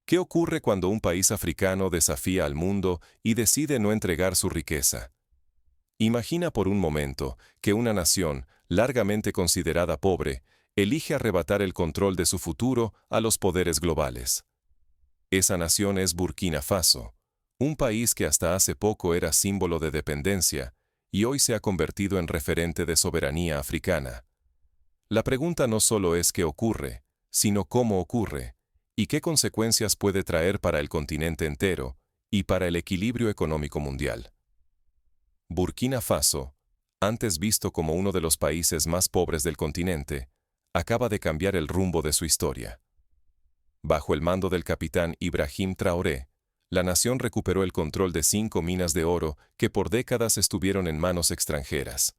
¿Qué ocurre cuando un país africano desafía al mundo y decide no entregar su riqueza? Imagina por un momento que una nación, largamente considerada pobre, elige arrebatar el control de su futuro a los poderes globales. Esa nación es Burkina Faso, un país que hasta hace poco era símbolo de dependencia y hoy se ha convertido en referente de soberanía africana. La pregunta no solo es qué ocurre, sino cómo ocurre, y qué consecuencias puede traer para el continente entero y para el equilibrio económico mundial. Burkina Faso, antes visto como uno de los países más pobres del continente, acaba de cambiar el rumbo de su historia. Bajo el mando del capitán Ibrahim Traoré, la nación recuperó el control de 5 minas de oro que por décadas estuvieron en manos extranjeras.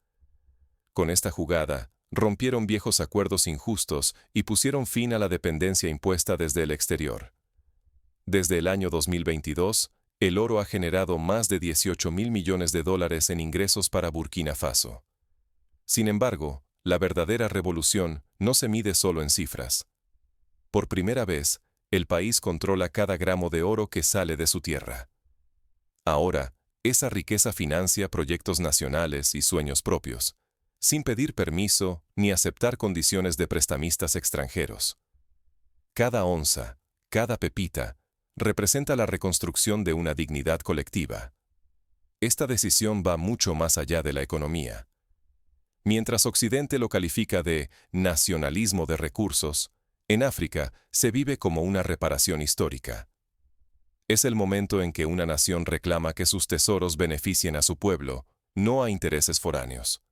Con esta jugada, rompieron viejos acuerdos injustos y pusieron fin a la dependencia impuesta desde el exterior. Desde el año 2022, el oro ha generado más de 18.000 millones de dólares en ingresos para Burkina Faso. Sin embargo, la verdadera revolución no se mide solo en cifras. Por primera vez, el país controla cada gramo de oro que sale de su tierra. Ahora, esa riqueza financia proyectos nacionales y sueños propios, sin pedir permiso ni aceptar condiciones de prestamistas extranjeros. Cada onza, cada pepita, representa la reconstrucción de una dignidad colectiva. Esta decisión va mucho más allá de la economía. Mientras Occidente lo califica de nacionalismo de recursos, en África se vive como una reparación histórica. Es el momento en que una nación reclama que sus tesoros beneficien a su pueblo, no a intereses foráneos.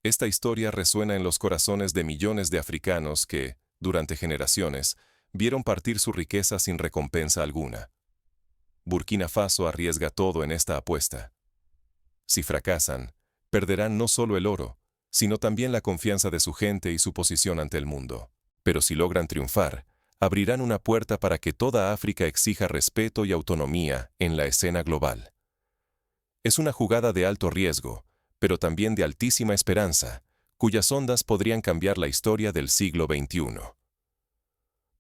Esta historia resuena en los corazones de millones de africanos que, durante generaciones, vieron partir su riqueza sin recompensa alguna. Burkina Faso arriesga todo en esta apuesta. Si fracasan, perderán no solo el oro, sino también la confianza de su gente y su posición ante el mundo. Pero si logran triunfar, abrirán una puerta para que toda África exija respeto y autonomía en la escena global. Es una jugada de alto riesgo, pero también de altísima esperanza, cuyas ondas podrían cambiar la historia del siglo XXI.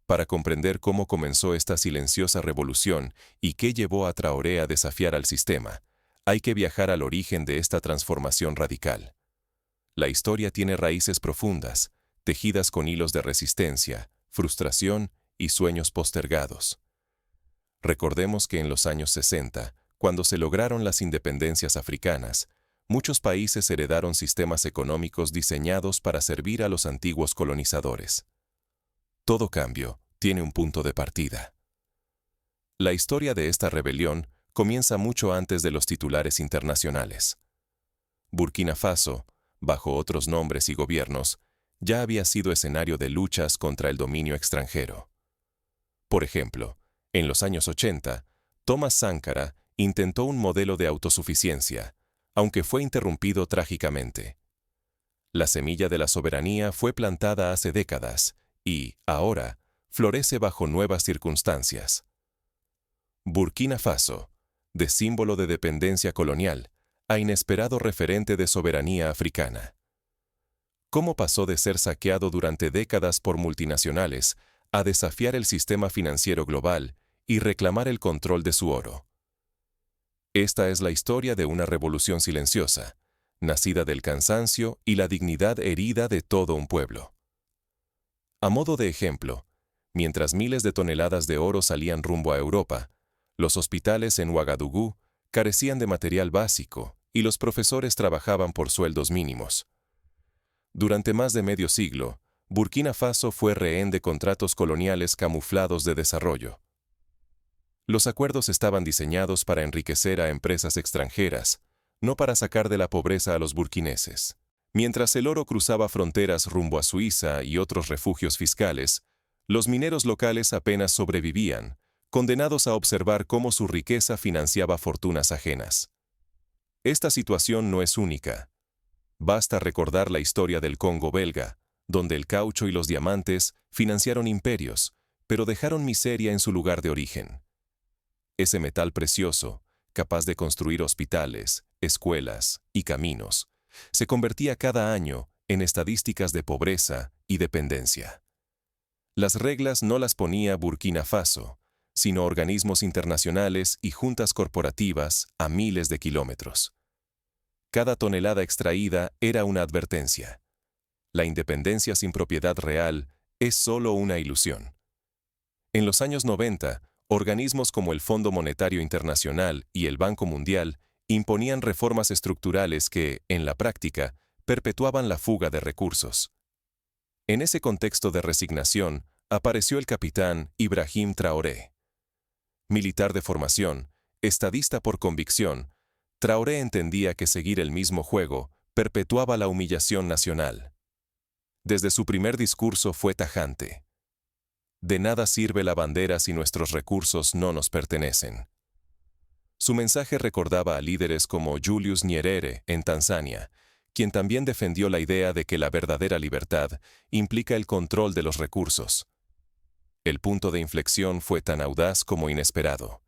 Para comprender cómo comenzó esta silenciosa revolución y qué llevó a Traoré a desafiar al sistema, hay que viajar al origen de esta transformación radical. La historia tiene raíces profundas, tejidas con hilos de resistencia, frustración y sueños postergados. Recordemos que en los años 60, cuando se lograron las independencias africanas, muchos países heredaron sistemas económicos diseñados para servir a los antiguos colonizadores. Todo cambio tiene un punto de partida. La historia de esta rebelión comienza mucho antes de los titulares internacionales. Burkina Faso, bajo otros nombres y gobiernos, ya había sido escenario de luchas contra el dominio extranjero. Por ejemplo, en los años 80, Thomas Sankara intentó un modelo de autosuficiencia, aunque fue interrumpido trágicamente. La semilla de la soberanía fue plantada hace décadas y, ahora, florece bajo nuevas circunstancias. Burkina Faso, de símbolo de dependencia colonial, a inesperado referente de soberanía africana. ¿Cómo pasó de ser saqueado durante décadas por multinacionales a desafiar el sistema financiero global y reclamar el control de su oro? Esta es la historia de una revolución silenciosa, nacida del cansancio y la dignidad herida de todo un pueblo. A modo de ejemplo, mientras miles de toneladas de oro salían rumbo a Europa, los hospitales en Ouagadougou carecían de material básico y los profesores trabajaban por sueldos mínimos. Durante más de medio siglo, Burkina Faso fue rehén de contratos coloniales camuflados de desarrollo. Los acuerdos estaban diseñados para enriquecer a empresas extranjeras, no para sacar de la pobreza a los burkineses. Mientras el oro cruzaba fronteras rumbo a Suiza y otros refugios fiscales, los mineros locales apenas sobrevivían, condenados a observar cómo su riqueza financiaba fortunas ajenas. Esta situación no es única. Basta recordar la historia del Congo belga, donde el caucho y los diamantes financiaron imperios, pero dejaron miseria en su lugar de origen. Ese metal precioso, capaz de construir hospitales, escuelas y caminos, se convertía cada año en estadísticas de pobreza y dependencia. Las reglas no las ponía Burkina Faso, sino organismos internacionales y juntas corporativas a miles de kilómetros. Cada tonelada extraída era una advertencia. La independencia sin propiedad real es solo una ilusión. En los años 90, organismos como el Fondo Monetario Internacional y el Banco Mundial imponían reformas estructurales que, en la práctica, perpetuaban la fuga de recursos. En ese contexto de resignación, apareció el capitán Ibrahim Traoré. Militar de formación, estadista por convicción, Traoré entendía que seguir el mismo juego perpetuaba la humillación nacional. Desde su primer discurso fue tajante. De nada sirve la bandera si nuestros recursos no nos pertenecen. Su mensaje recordaba a líderes como Julius Nyerere en Tanzania, quien también defendió la idea de que la verdadera libertad implica el control de los recursos. El punto de inflexión fue tan audaz como inesperado.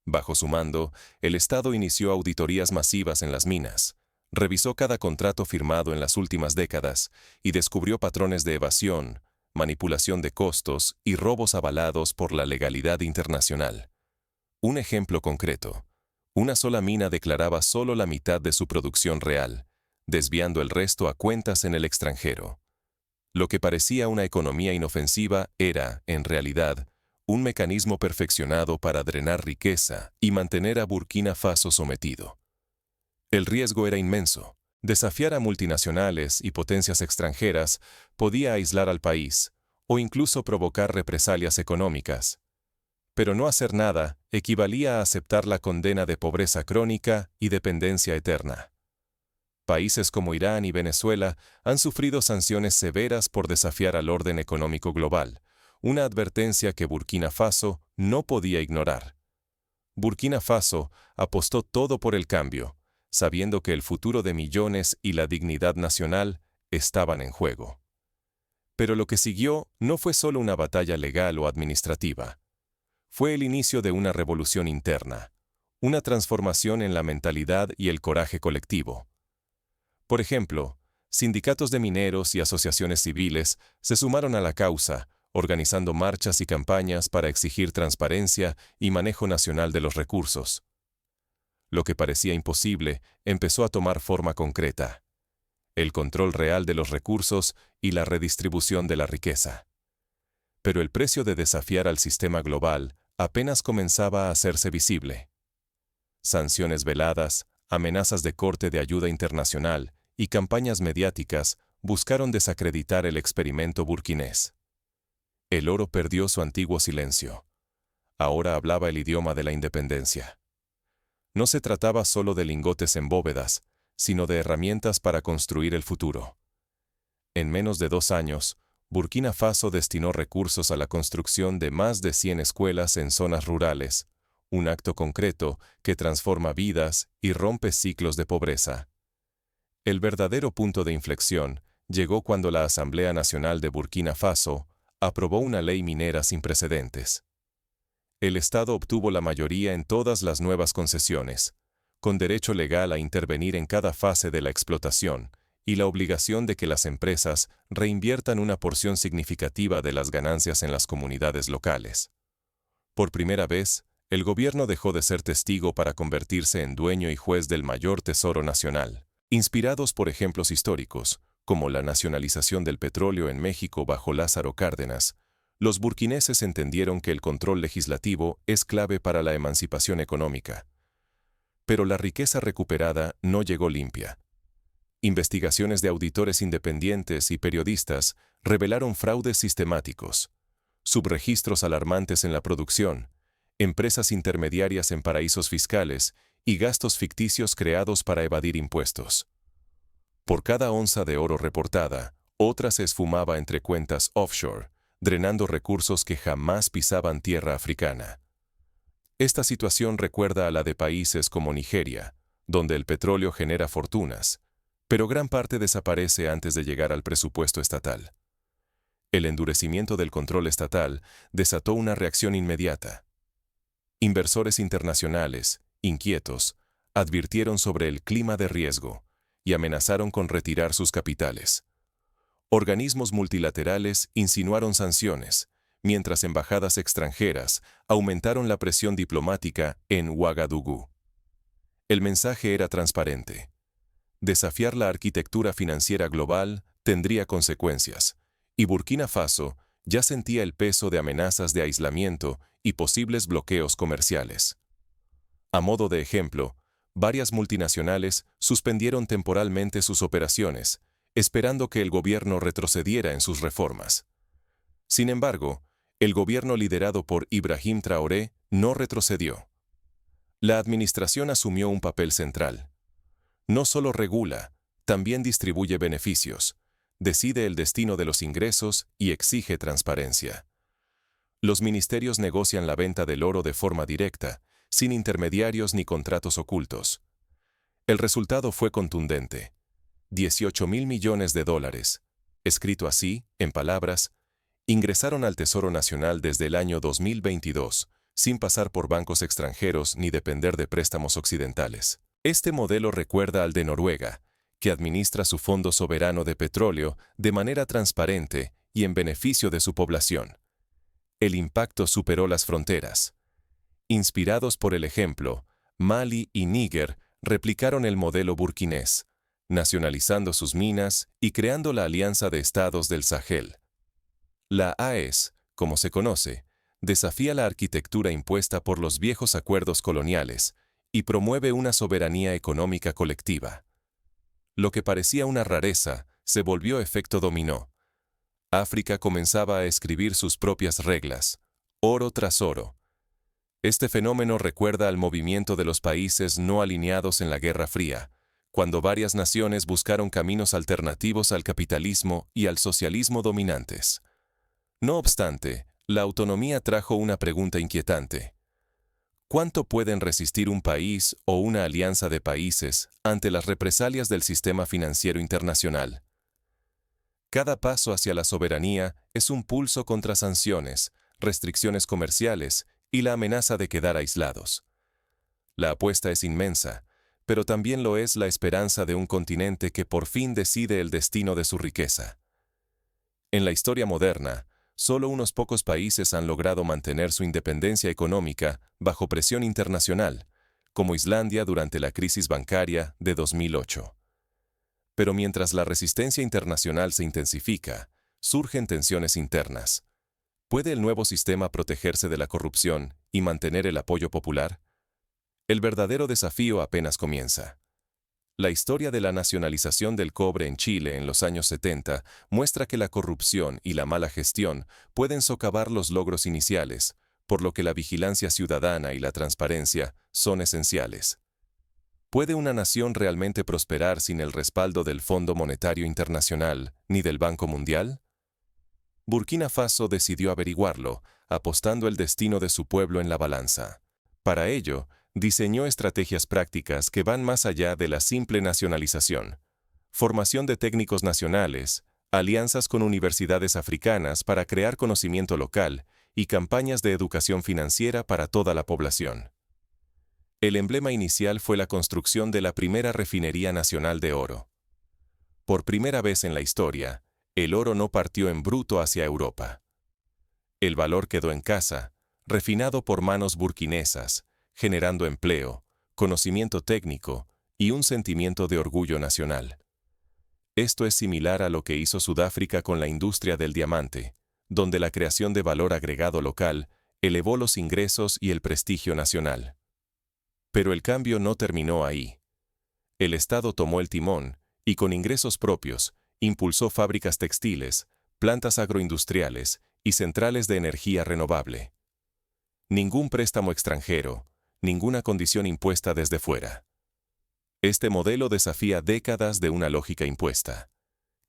Bajo su mando, el Estado inició auditorías masivas en las minas, revisó cada contrato firmado en las últimas décadas y descubrió patrones de evasión, manipulación de costos y robos avalados por la legalidad internacional. Un ejemplo concreto: una sola mina declaraba solo la mitad de su producción real, desviando el resto a cuentas en el extranjero. Lo que parecía una economía inofensiva era, en realidad, un mecanismo perfeccionado para drenar riqueza y mantener a Burkina Faso sometido. El riesgo era inmenso. Desafiar a multinacionales y potencias extranjeras podía aislar al país, o incluso provocar represalias económicas. Pero no hacer nada equivalía a aceptar la condena de pobreza crónica y dependencia eterna. Países como Irán y Venezuela han sufrido sanciones severas por desafiar al orden económico global, una advertencia que Burkina Faso no podía ignorar. Burkina Faso apostó todo por el cambio, sabiendo que el futuro de millones y la dignidad nacional estaban en juego. Pero lo que siguió no fue solo una batalla legal o administrativa. Fue el inicio de una revolución interna, una transformación en la mentalidad y el coraje colectivo. Por ejemplo, sindicatos de mineros y asociaciones civiles se sumaron a la causa, organizando marchas y campañas para exigir transparencia y manejo nacional de los recursos. Lo que parecía imposible empezó a tomar forma concreta: el control real de los recursos y la redistribución de la riqueza. Pero el precio de desafiar al sistema global apenas comenzaba a hacerse visible. Sanciones veladas, amenazas de corte de ayuda internacional y campañas mediáticas buscaron desacreditar el experimento burkinés. El oro perdió su antiguo silencio. Ahora hablaba el idioma de la independencia. No se trataba solo de lingotes en bóvedas, sino de herramientas para construir el futuro. En menos de 2 años, Burkina Faso destinó recursos a la construcción de más de 100 escuelas en zonas rurales, un acto concreto que transforma vidas y rompe ciclos de pobreza. El verdadero punto de inflexión llegó cuando la Asamblea Nacional de Burkina Faso aprobó una ley minera sin precedentes. El Estado obtuvo la mayoría en todas las nuevas concesiones, con derecho legal a intervenir en cada fase de la explotación y la obligación de que las empresas reinviertan una porción significativa de las ganancias en las comunidades locales. Por primera vez, el gobierno dejó de ser testigo para convertirse en dueño y juez del mayor tesoro nacional. Inspirados por ejemplos históricos, como la nacionalización del petróleo en México bajo Lázaro Cárdenas, los burkineses entendieron que el control legislativo es clave para la emancipación económica. Pero la riqueza recuperada no llegó limpia. Investigaciones de auditores independientes y periodistas revelaron fraudes sistemáticos, subregistros alarmantes en la producción, empresas intermediarias en paraísos fiscales y gastos ficticios creados para evadir impuestos. Por cada onza de oro reportada, otra se esfumaba entre cuentas offshore, drenando recursos que jamás pisaban tierra africana. Esta situación recuerda a la de países como Nigeria, donde el petróleo genera fortunas, pero gran parte desaparece antes de llegar al presupuesto estatal. El endurecimiento del control estatal desató una reacción inmediata. Inversores internacionales, inquietos, advirtieron sobre el clima de riesgo y amenazaron con retirar sus capitales. Organismos multilaterales insinuaron sanciones, mientras embajadas extranjeras aumentaron la presión diplomática en Ouagadougou. El mensaje era transparente. Desafiar la arquitectura financiera global tendría consecuencias, y Burkina Faso ya sentía el peso de amenazas de aislamiento y posibles bloqueos comerciales. A modo de ejemplo, varias multinacionales suspendieron temporalmente sus operaciones, esperando que el gobierno retrocediera en sus reformas. Sin embargo, el gobierno liderado por Ibrahim Traoré no retrocedió. La administración asumió un papel central. No solo regula, también distribuye beneficios, decide el destino de los ingresos y exige transparencia. Los ministerios negocian la venta del oro de forma directa, sin intermediarios ni contratos ocultos. El resultado fue contundente. 18.000 millones de dólares, escrito así, en palabras, ingresaron al Tesoro Nacional desde el año 2022, sin pasar por bancos extranjeros ni depender de préstamos occidentales. Este modelo recuerda al de Noruega, que administra su fondo soberano de petróleo de manera transparente y en beneficio de su población. El impacto superó las fronteras. Inspirados por el ejemplo, Mali y Níger replicaron el modelo burkinés, nacionalizando sus minas y creando la Alianza de Estados del Sahel. La AES, como se conoce, desafía la arquitectura impuesta por los viejos acuerdos coloniales y promueve una soberanía económica colectiva. Lo que parecía una rareza se volvió efecto dominó. África comenzaba a escribir sus propias reglas, oro tras oro. Este fenómeno recuerda al movimiento de los países no alineados en la Guerra Fría, cuando varias naciones buscaron caminos alternativos al capitalismo y al socialismo dominantes. No obstante, la autonomía trajo una pregunta inquietante. ¿Cuánto pueden resistir un país o una alianza de países ante las represalias del sistema financiero internacional? Cada paso hacia la soberanía es un pulso contra sanciones, restricciones comerciales y la amenaza de quedar aislados. La apuesta es inmensa, pero también lo es la esperanza de un continente que por fin decide el destino de su riqueza. En la historia moderna, solo unos pocos países han logrado mantener su independencia económica bajo presión internacional, como Islandia durante la crisis bancaria de 2008. Pero mientras la resistencia internacional se intensifica, surgen tensiones internas. ¿Puede el nuevo sistema protegerse de la corrupción y mantener el apoyo popular? El verdadero desafío apenas comienza. La historia de la nacionalización del cobre en Chile en los años 70 muestra que la corrupción y la mala gestión pueden socavar los logros iniciales, por lo que la vigilancia ciudadana y la transparencia son esenciales. ¿Puede una nación realmente prosperar sin el respaldo del Fondo Monetario Internacional ni del Banco Mundial? Burkina Faso decidió averiguarlo, apostando el destino de su pueblo en la balanza. Para ello, diseñó estrategias prácticas que van más allá de la simple nacionalización. Formación de técnicos nacionales, alianzas con universidades africanas para crear conocimiento local y campañas de educación financiera para toda la población. El emblema inicial fue la construcción de la primera refinería nacional de oro. Por primera vez en la historia, el oro no partió en bruto hacia Europa. El valor quedó en casa, refinado por manos burkinesas, generando empleo, conocimiento técnico y un sentimiento de orgullo nacional. Esto es similar a lo que hizo Sudáfrica con la industria del diamante, donde la creación de valor agregado local elevó los ingresos y el prestigio nacional. Pero el cambio no terminó ahí. El Estado tomó el timón y con ingresos propios impulsó fábricas textiles, plantas agroindustriales y centrales de energía renovable. Ningún préstamo extranjero, ninguna condición impuesta desde fuera. Este modelo desafía décadas de una lógica impuesta,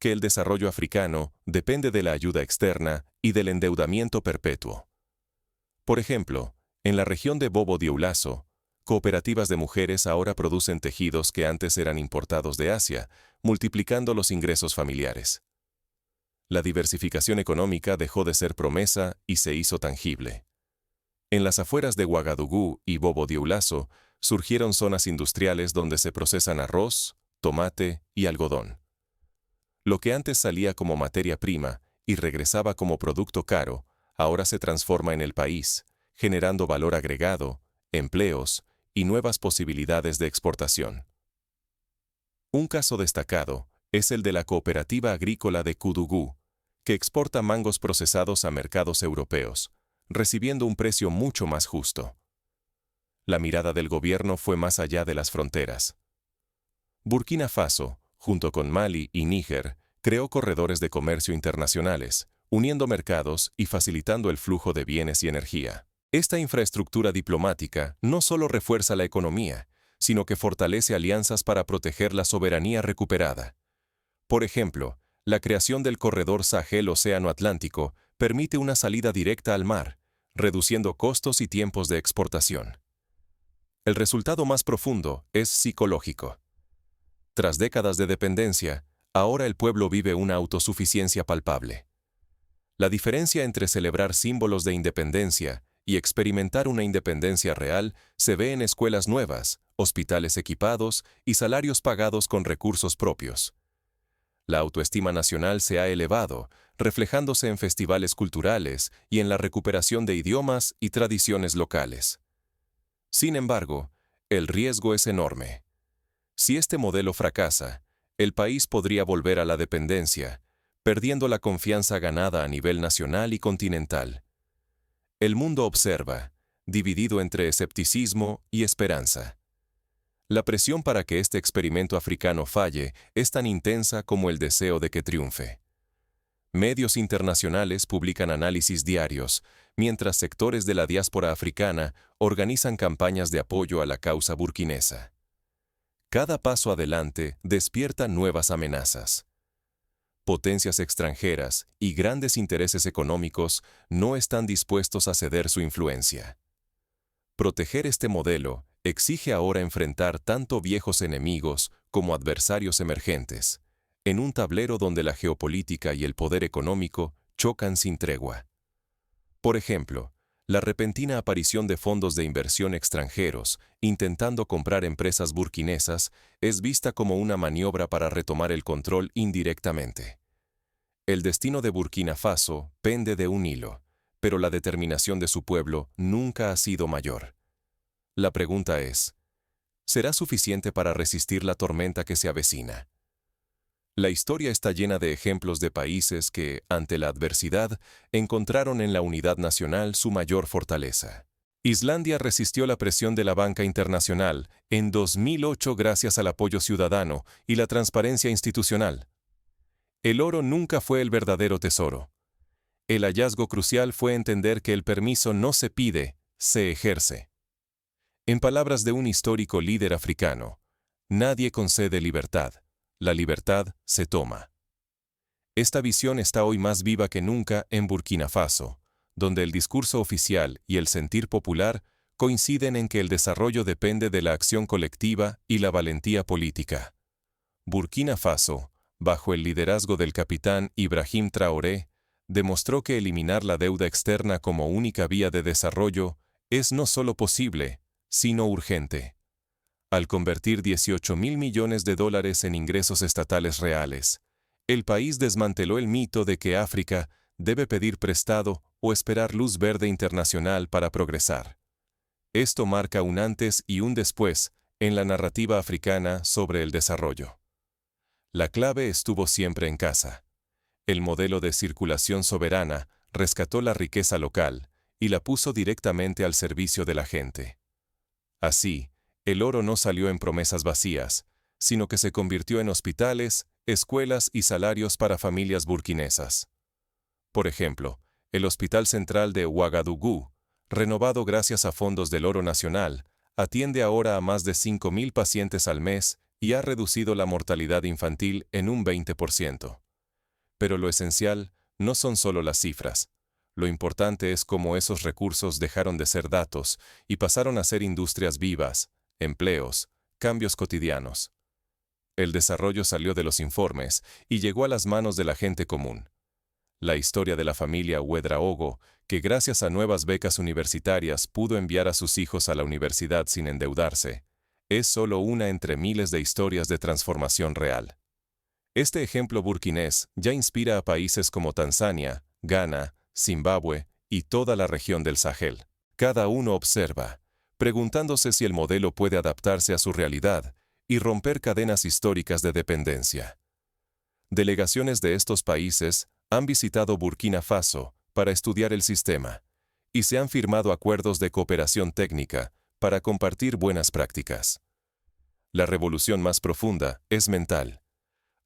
que el desarrollo africano depende de la ayuda externa y del endeudamiento perpetuo. Por ejemplo, en la región de Bobo-Dioulasso, cooperativas de mujeres ahora producen tejidos que antes eran importados de Asia, multiplicando los ingresos familiares. La diversificación económica dejó de ser promesa y se hizo tangible. En las afueras de Ouagadougou y Bobo-Dioulasso surgieron zonas industriales donde se procesan arroz, tomate y algodón. Lo que antes salía como materia prima y regresaba como producto caro, ahora se transforma en el país, generando valor agregado, empleos y nuevas posibilidades de exportación. Un caso destacado es el de la Cooperativa Agrícola de Kudugú, que exporta mangos procesados a mercados europeos, recibiendo un precio mucho más justo. La mirada del gobierno fue más allá de las fronteras. Burkina Faso, junto con Mali y Níger, creó corredores de comercio internacionales, uniendo mercados y facilitando el flujo de bienes y energía. Esta infraestructura diplomática no solo refuerza la economía, sino que fortalece alianzas para proteger la soberanía recuperada. Por ejemplo, la creación del corredor Sahel-Océano Atlántico permite una salida directa al mar, reduciendo costos y tiempos de exportación. El resultado más profundo es psicológico. Tras décadas de dependencia, ahora el pueblo vive una autosuficiencia palpable. La diferencia entre celebrar símbolos de independencia y experimentar una independencia real se ve en escuelas nuevas, hospitales equipados y salarios pagados con recursos propios. La autoestima nacional se ha elevado, reflejándose en festivales culturales y en la recuperación de idiomas y tradiciones locales. Sin embargo, el riesgo es enorme. Si este modelo fracasa, el país podría volver a la dependencia, perdiendo la confianza ganada a nivel nacional y continental. El mundo observa, dividido entre escepticismo y esperanza. La presión para que este experimento africano falle es tan intensa como el deseo de que triunfe. Medios internacionales publican análisis diarios, mientras sectores de la diáspora africana organizan campañas de apoyo a la causa burkinesa. Cada paso adelante despierta nuevas amenazas. Potencias extranjeras y grandes intereses económicos no están dispuestos a ceder su influencia. Proteger este modelo exige ahora enfrentar tanto viejos enemigos como adversarios emergentes, en un tablero donde la geopolítica y el poder económico chocan sin tregua. Por ejemplo, la repentina aparición de fondos de inversión extranjeros intentando comprar empresas burkinesas es vista como una maniobra para retomar el control indirectamente. El destino de Burkina Faso pende de un hilo, pero la determinación de su pueblo nunca ha sido mayor. La pregunta es, ¿será suficiente para resistir la tormenta que se avecina? La historia está llena de ejemplos de países que, ante la adversidad, encontraron en la unidad nacional su mayor fortaleza. Islandia resistió la presión de la banca internacional en 2008 gracias al apoyo ciudadano y la transparencia institucional. El oro nunca fue el verdadero tesoro. El hallazgo crucial fue entender que el permiso no se pide, se ejerce. En palabras de un histórico líder africano, nadie concede libertad. La libertad se toma. Esta visión está hoy más viva que nunca en Burkina Faso, donde el discurso oficial y el sentir popular coinciden en que el desarrollo depende de la acción colectiva y la valentía política. Burkina Faso, bajo el liderazgo del capitán Ibrahim Traoré, demostró que eliminar la deuda externa como única vía de desarrollo es no solo posible, sino urgente. Al convertir 18.000 millones de dólares en ingresos estatales reales, el país desmanteló el mito de que África debe pedir prestado o esperar luz verde internacional para progresar. Esto marca un antes y un después en la narrativa africana sobre el desarrollo. La clave estuvo siempre en casa. El modelo de circulación soberana rescató la riqueza local y la puso directamente al servicio de la gente. Así, el oro no salió en promesas vacías, sino que se convirtió en hospitales, escuelas y salarios para familias burkinesas. Por ejemplo, el Hospital Central de Ouagadougou, renovado gracias a fondos del Oro Nacional, atiende ahora a más de 5.000 pacientes al mes y ha reducido la mortalidad infantil en un 20%. Pero lo esencial no son solo las cifras. Lo importante es cómo esos recursos dejaron de ser datos y pasaron a ser industrias vivas, empleos, cambios cotidianos. El desarrollo salió de los informes y llegó a las manos de la gente común. La historia de la familia Ouedraogo, que gracias a nuevas becas universitarias pudo enviar a sus hijos a la universidad sin endeudarse, es solo una entre miles de historias de transformación real. Este ejemplo burkinés ya inspira a países como Tanzania, Ghana, Zimbabue y toda la región del Sahel. Cada uno observa, preguntándose si el modelo puede adaptarse a su realidad y romper cadenas históricas de dependencia. Delegaciones de estos países han visitado Burkina Faso para estudiar el sistema y se han firmado acuerdos de cooperación técnica para compartir buenas prácticas. La revolución más profunda es mental.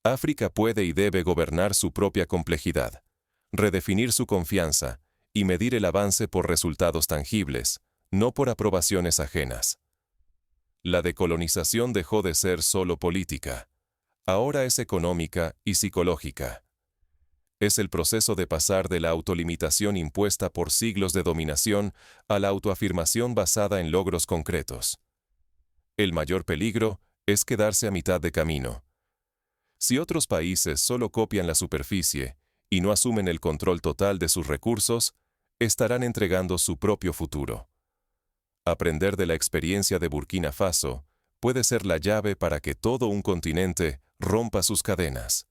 África puede y debe gobernar su propia complejidad, redefinir su confianza y medir el avance por resultados tangibles, no por aprobaciones ajenas. La decolonización dejó de ser solo política. Ahora es económica y psicológica. Es el proceso de pasar de la autolimitación impuesta por siglos de dominación a la autoafirmación basada en logros concretos. El mayor peligro es quedarse a mitad de camino. Si otros países solo copian la superficie y no asumen el control total de sus recursos, estarán entregando su propio futuro. Aprender de la experiencia de Burkina Faso puede ser la llave para que todo un continente rompa sus cadenas.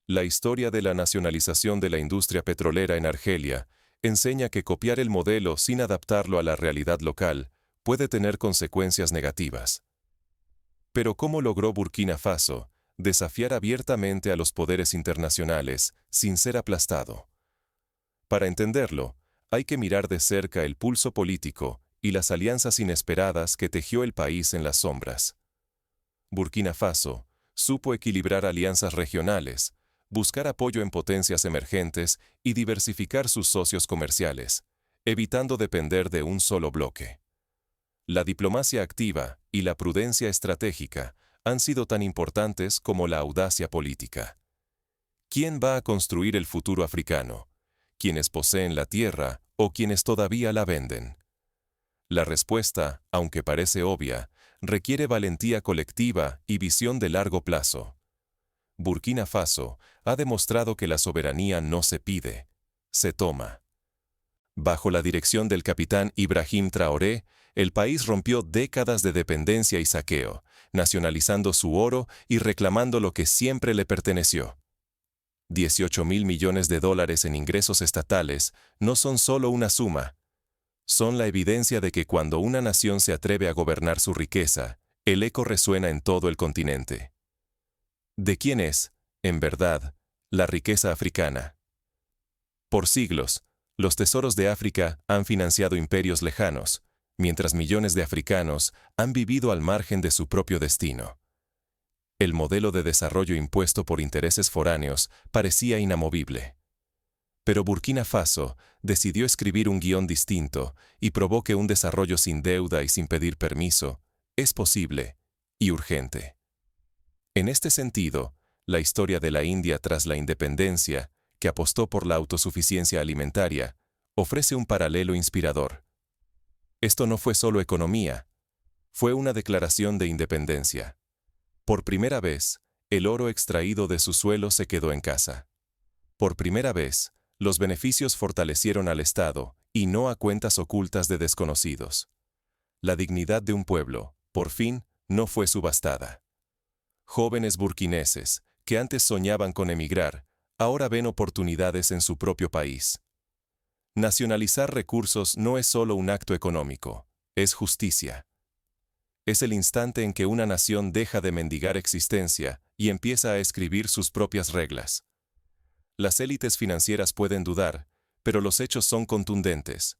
La historia de la nacionalización de la industria petrolera en Argelia enseña que copiar el modelo sin adaptarlo a la realidad local puede tener consecuencias negativas. Pero ¿cómo logró Burkina Faso desafiar abiertamente a los poderes internacionales sin ser aplastado? Para entenderlo, hay que mirar de cerca el pulso político y las alianzas inesperadas que tejió el país en las sombras. Burkina Faso supo equilibrar alianzas regionales, buscar apoyo en potencias emergentes y diversificar sus socios comerciales, evitando depender de un solo bloque. La diplomacia activa y la prudencia estratégica han sido tan importantes como la audacia política. ¿Quién va a construir el futuro africano? ¿Quienes poseen la tierra o quienes todavía la venden? La respuesta, aunque parece obvia, requiere valentía colectiva y visión de largo plazo. Burkina Faso ha demostrado que la soberanía no se pide, se toma. Bajo la dirección del capitán Ibrahim Traoré, el país rompió décadas de dependencia y saqueo, nacionalizando su oro y reclamando lo que siempre le perteneció. 18.000 millones de dólares en ingresos estatales no son solo una suma, son la evidencia de que cuando una nación se atreve a gobernar su riqueza, el eco resuena en todo el continente. ¿De quién es, en verdad, la riqueza africana? Por siglos, los tesoros de África han financiado imperios lejanos, mientras millones de africanos han vivido al margen de su propio destino. El modelo de desarrollo impuesto por intereses foráneos parecía inamovible. Pero Burkina Faso decidió escribir un guión distinto y probó que un desarrollo sin deuda y sin pedir permiso es posible y urgente. En este sentido, la historia de la India tras la independencia, que apostó por la autosuficiencia alimentaria, ofrece un paralelo inspirador. Esto no fue solo economía, fue una declaración de independencia. Por primera vez, el oro extraído de su suelo se quedó en casa. Por primera vez, los beneficios fortalecieron al Estado y no a cuentas ocultas de desconocidos. La dignidad de un pueblo, por fin, no fue subastada. Jóvenes burkineses, que antes soñaban con emigrar, ahora ven oportunidades en su propio país. Nacionalizar recursos no es solo un acto económico, es justicia. Es el instante en que una nación deja de mendigar existencia y empieza a escribir sus propias reglas. Las élites financieras pueden dudar, pero los hechos son contundentes.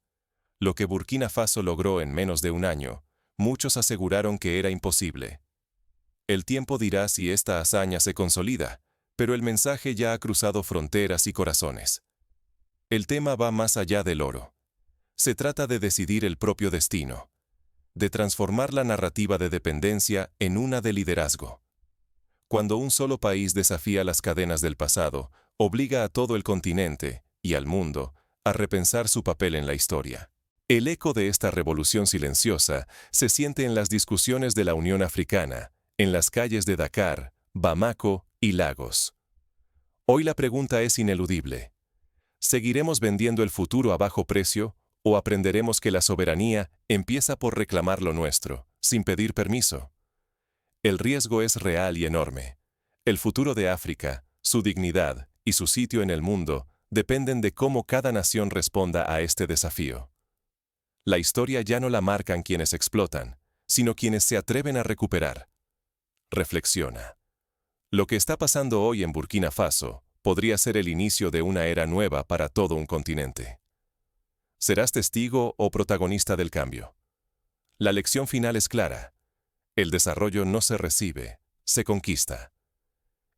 Lo que Burkina Faso logró en menos de un año, muchos aseguraron que era imposible. El tiempo dirá si esta hazaña se consolida, pero el mensaje ya ha cruzado fronteras y corazones. El tema va más allá del oro. Se trata de decidir el propio destino, de transformar la narrativa de dependencia en una de liderazgo. Cuando un solo país desafía las cadenas del pasado, obliga a todo el continente, y al mundo, a repensar su papel en la historia. El eco de esta revolución silenciosa se siente en las discusiones de la Unión Africana, en las calles de Dakar, Bamako y Lagos. Hoy la pregunta es ineludible. ¿Seguiremos vendiendo el futuro a bajo precio o aprenderemos que la soberanía empieza por reclamar lo nuestro, sin pedir permiso? El riesgo es real y enorme. El futuro de África, su dignidad y su sitio en el mundo dependen de cómo cada nación responda a este desafío. La historia ya no la marcan quienes explotan, sino quienes se atreven a recuperar. Reflexiona. Lo que está pasando hoy en Burkina Faso podría ser el inicio de una era nueva para todo un continente. ¿Serás testigo o protagonista del cambio? La lección final es clara. El desarrollo no se recibe, se conquista.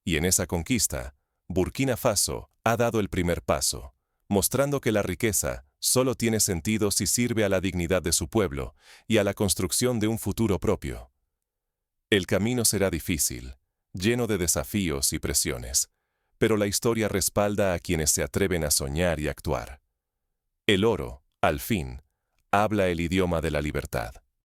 Y en esa conquista, Burkina Faso ha dado el primer paso, mostrando que la riqueza solo tiene sentido si sirve a la dignidad de su pueblo y a la construcción de un futuro propio. El camino será difícil, lleno de desafíos y presiones, pero la historia respalda a quienes se atreven a soñar y actuar. El oro, al fin, habla el idioma de la libertad.